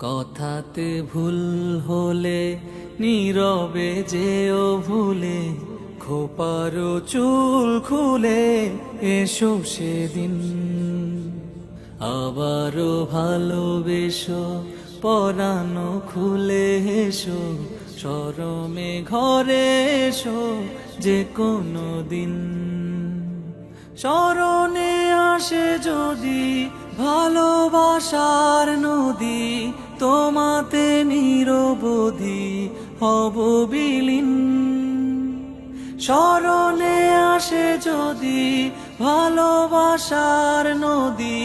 কথাতে ভুল হলে নীরবে যেও ভুলে, খোপারো চুল খুলে এসো সেদিন। আবারও ভালোবেসো, পরানো খুলে এসো, শরমে ঘরে এসো যে কোনো দিন। স্মরণে আসে যদি ভালোবাসার নদী, তোমাতে নিরবধি হব বিলীন। স্মরণে আসে যদি ভালোবাসার নদী,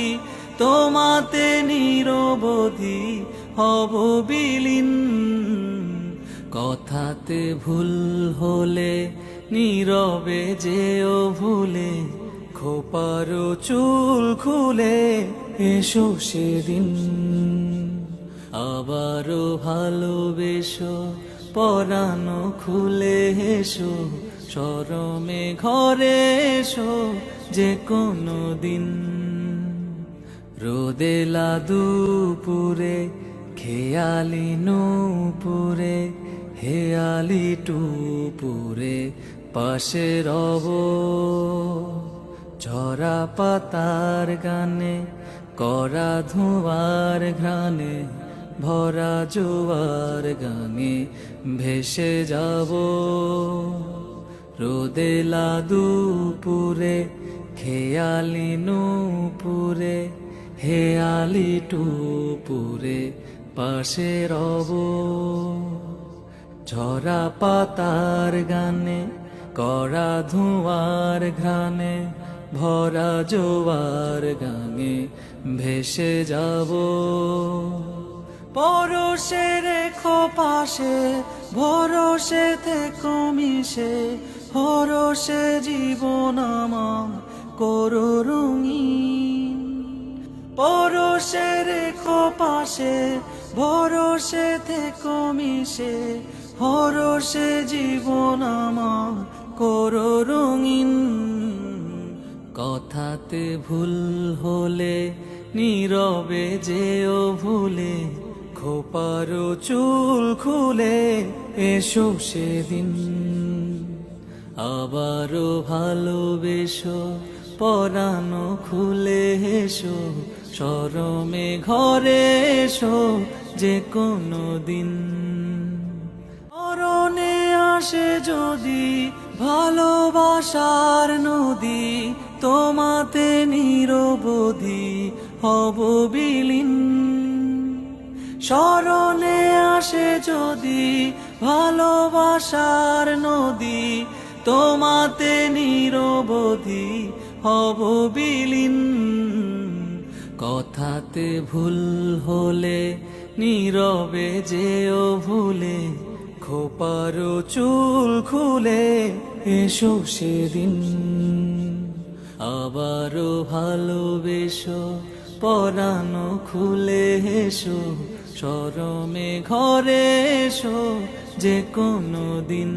তোমাতে নিরবধি হব বিলীন। কথাতে ভুল হলে নীরবে যেও ভুলে, খোপারো চুল খুলে এসো সেদিন। আবারও ভালোবেসো, পরানো খুলে এসো, শরমে ঘরে এসো যে কোনো দিন। রোদেলা দুপুরে, খেয়ালি নূপুরে, হেয়ালি টুপুরে পাশে রব। ঝরা পাতার গানে, করা ধোঁয়ার ঘ্রাণে, ভরা জোয়ার গানে ভেসে যাব। রোদেলা দুপুরে, খেয়ালি নূপুরে, হেয়ালি টুপুরে পাশে রব। ঝরা পাতার গানে, করা ধোঁয়ার ঘ্রাণে, ভরা জোয়ার গানে ভেসে যাব। পরশে রেখো পাশে, ভরসে থেকো মিশে, হরসে জীবন আমার করো রঙিন। পরশে রেখো পাশে, ভরসে থেকো মিশে, হরসে জীবন আমার করো রঙিন। কথাতে ভুল হলে নীরবে যেও ভুলে, খোপারো চুল খুলে এসো সেদিন। আবারও ভালোবেসো, পরানো খুলে এসো, শরমে ঘরে এসো যে কোনো দিন। স্মরণে আসে যদি ভালোবাসার নদী, তোমাতে নিরবধি হব বিলীন। স্মরণে আসে যদি ভালোবাসার নদী, তোমাতে নিরবধি হব বিলীন। কথাতে ভুল হলে নীরবে যেও ভুলে, খোপারো চুল খুলে এসো সেদিন। আবারও ভালোবেসো, পরানো খুলে এসো, শরমে ঘরে এসো যে কোনো দিন।